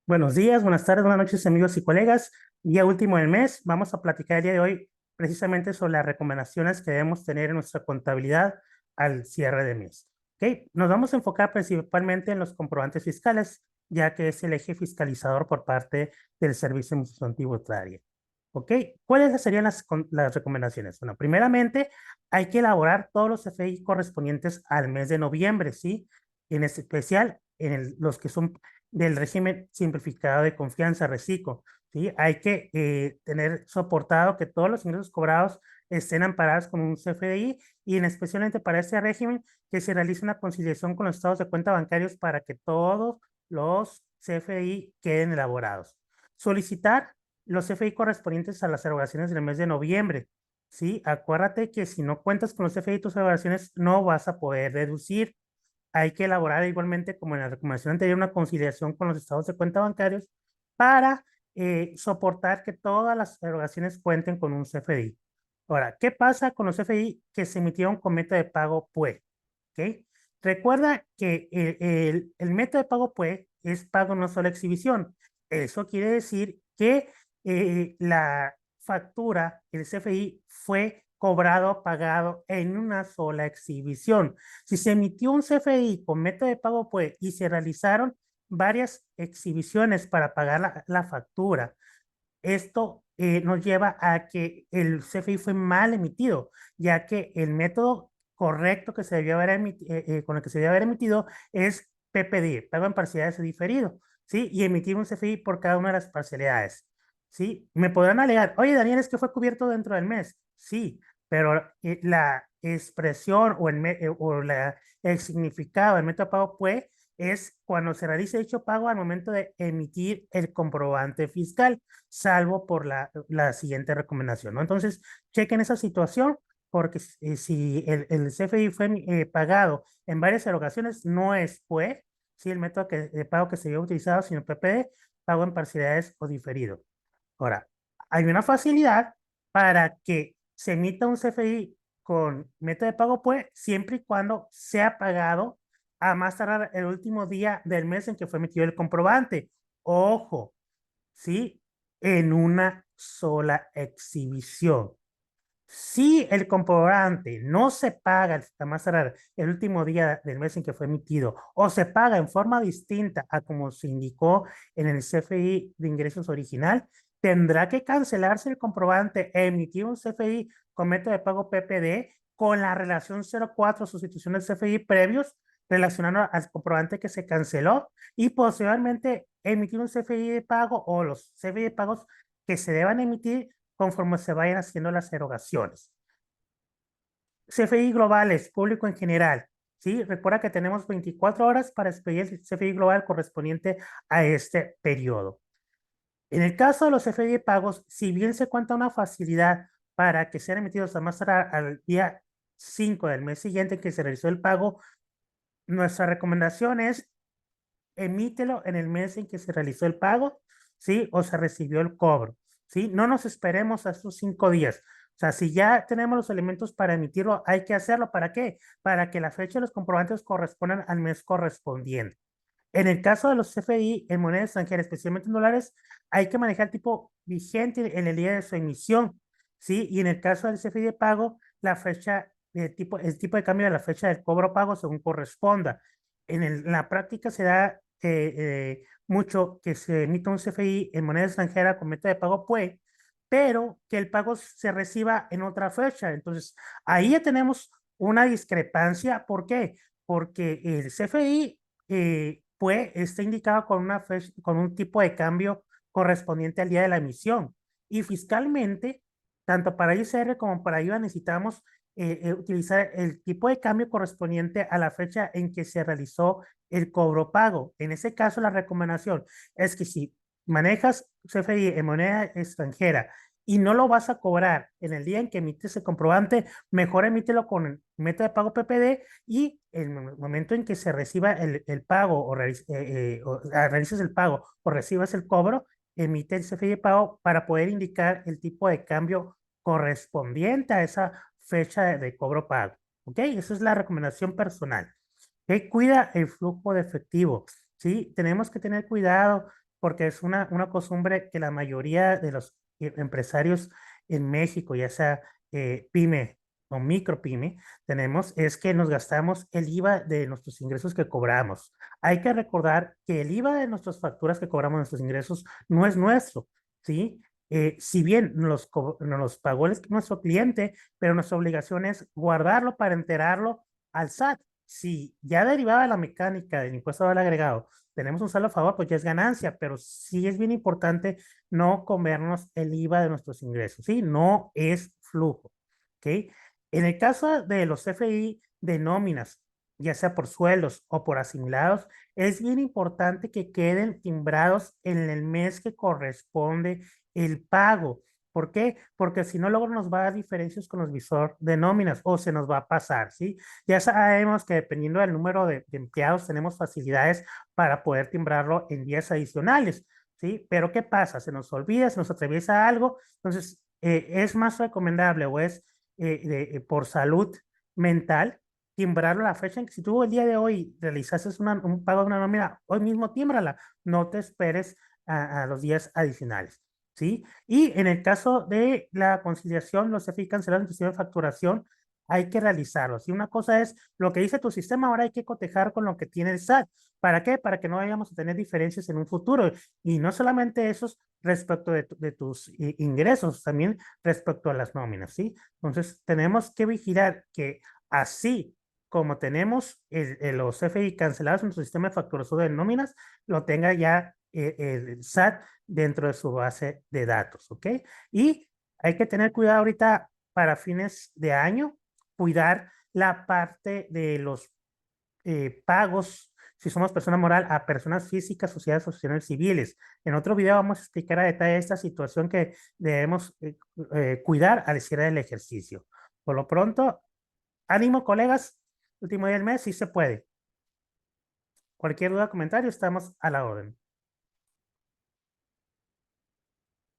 Buenos días, buenas tardes, buenas noches, amigos y colegas. Día último del mes. Vamos a platicar el día de hoy precisamente sobre las recomendaciones que debemos tener en nuestra contabilidad al cierre de mes. ¿Ok? Nos vamos a enfocar principalmente en los comprobantes fiscales, ya que es el eje fiscalizador por parte del Servicio de Administración Tributaria. ¿Ok? ¿Cuáles serían las recomendaciones? Bueno, primeramente, hay que elaborar todos los CFDI correspondientes al mes de noviembre, ¿sí? En especial los que son del régimen simplificado de confianza, reciclo, ¿sí? Hay que tener soportado que todos los ingresos cobrados estén amparados con un CFDI y especialmente para este régimen que se realice una conciliación con los estados de cuenta bancarios para que todos los CFDI queden elaborados. Solicitar los CFDI correspondientes a las erogaciones del mes de noviembre, ¿sí? Acuérdate que si no cuentas con los CFDI y tus erogaciones no vas a poder deducir. Hay que elaborar igualmente, como en la recomendación anterior, una conciliación con los estados de cuenta bancarios para soportar que todas las erogaciones cuenten con un CFDI. Ahora, ¿qué pasa con los CFDI que se emitieron con método de pago PUE? ¿Ok? Recuerda que el método de pago PUE es pago no solo exhibición. Eso quiere decir que la factura, el CFDI, fue cobrado, pagado en una sola exhibición. Si se emitió un CFDI con método de pago PUE y se realizaron varias exhibiciones para pagar la factura, esto nos lleva a que el CFDI fue mal emitido, ya que el método correcto que se debió haber con el que se debió haber emitido es PPD, pago en parcialidades o diferido, ¿sí? Y emitir un CFDI por cada una de las parcialidades, ¿sí? Me podrán alegar, oye, Daniel, es que fue cubierto dentro del mes. Sí, pero la expresión el significado del método de pago puede es cuando se realice dicho pago al momento de emitir el comprobante fiscal, salvo por la siguiente recomendación, ¿no? Entonces, chequen esa situación, porque si el CFDI fue pagado en varias erogaciones, no es PUE, si el método de pago que se había utilizado, sino PPD, pago en parcialidades o diferido. Ahora, hay una facilidad para que se emita un CFDI con método de pago PUE siempre y cuando sea pagado a más tardar el último día del mes en que fue emitido el comprobante. Ojo, ¿sí? En una sola exhibición. Si el comprobante no se paga hasta más tardar el último día del mes en que fue emitido o se paga en forma distinta a como se indicó en el CFI de ingresos original, tendrá que cancelarse el comprobante e emitir un CFI con método de pago PPD con la relación 04 sustitución del CFI previos relacionado al comprobante que se canceló y posteriormente emitir un CFI de pago o los CFI de pagos que se deban emitir conforme se vayan haciendo las erogaciones. CFI globales, público en general. ¿Sí? Recuerda que tenemos 24 horas para expedir el CFI global correspondiente a este periodo. En el caso de los CFI de pagos, si bien se cuenta una facilidad para que sean emitidos a más tardar al día 5 del mes siguiente en que se realizó el pago, nuestra recomendación es emítelo en el mes en que se realizó el pago, ¿sí? O se recibió el cobro, ¿sí? No nos esperemos a esos 5 días. O sea, si ya tenemos los elementos para emitirlo, hay que hacerlo. ¿Para qué? Para que la fecha de los comprobantes correspondan al mes correspondiente. En el caso de los CFDI en moneda extranjera, especialmente en dólares, hay que manejar el tipo vigente en el día de su emisión, ¿sí? Y en el caso del CFDI de pago, la fecha, el tipo de cambio de la fecha del cobro pago según corresponda. En la práctica se da mucho que se emita un CFDI en moneda extranjera con método de pago PUE, pero que el pago se reciba en otra fecha. Entonces, ahí ya tenemos una discrepancia. ¿Por qué? Porque el CFDI pues está indicado con con un tipo de cambio correspondiente al día de la emisión. Y fiscalmente, tanto para ICR como para IVA necesitamos utilizar el tipo de cambio correspondiente a la fecha en que se realizó el cobro pago. En ese caso, la recomendación es que si manejas CFDI en moneda extranjera y no lo vas a cobrar en el día en que emites el comprobante, mejor emítelo con el método de pago PPD y el momento en que se reciba el pago realices el pago o recibas el cobro, emite el CFI de pago para poder indicar el tipo de cambio correspondiente a esa fecha de cobro pago. ¿Ok? Esa es la recomendación personal. ¿Ok? Cuida el flujo de efectivo. ¿Sí? Tenemos que tener cuidado porque es una costumbre que la mayoría de los empresarios en México, ya sea pyme o micropyme, tenemos, es que nos gastamos el IVA de nuestros ingresos que cobramos. Hay que recordar que el IVA de nuestras facturas que cobramos, nuestros ingresos, no es nuestro, ¿sí? Si bien nos los pagó nuestro cliente, pero nuestra obligación es guardarlo para enterarlo al SAT. Si ya derivaba la mecánica del impuesto al valor agregado, tenemos un saldo a favor, pues ya es ganancia, pero sí es bien importante no comernos el IVA de nuestros ingresos, ¿sí? No es flujo, ¿ok? En el caso de los CFI de nóminas, ya sea por sueldos o por asimilados, es bien importante que queden timbrados en el mes que corresponde el pago. ¿Por qué? Porque si no, luego nos va a dar diferencias con los visor de nóminas o se nos va a pasar, ¿sí? Ya sabemos que dependiendo del número de empleados tenemos facilidades para poder timbrarlo en días adicionales, ¿sí? Pero ¿qué pasa? Se nos olvida, se nos atraviesa algo, entonces es más recomendable o es por salud mental timbrarlo a la fecha en que si tú el día de hoy realizaste un pago de una nómina, hoy mismo tímbrala, no te esperes a los días adicionales, ¿sí? Y en el caso de la conciliación, los CFI cancelados en tu sistema de facturación, hay que realizarlos. Y una cosa es lo que dice tu sistema, ahora hay que cotejar con lo que tiene el SAT. ¿Para qué? Para que no vayamos a tener diferencias en un futuro. Y no solamente esos respecto de tus ingresos, también respecto a las nóminas, ¿sí? Entonces, tenemos que vigilar que así como tenemos los CFI cancelados en nuestro sistema de facturación de nóminas, lo tenga ya el SAT dentro de su base de datos, ¿ok? Y hay que tener cuidado ahorita para fines de año, cuidar la parte de los pagos, si somos persona moral, a personas físicas, sociedades asociaciones civiles. En otro video vamos a explicar a detalle esta situación que debemos cuidar al cierre del ejercicio. Por lo pronto, ánimo, colegas. Último día del mes, sí se puede. Cualquier duda, comentario, estamos a la orden.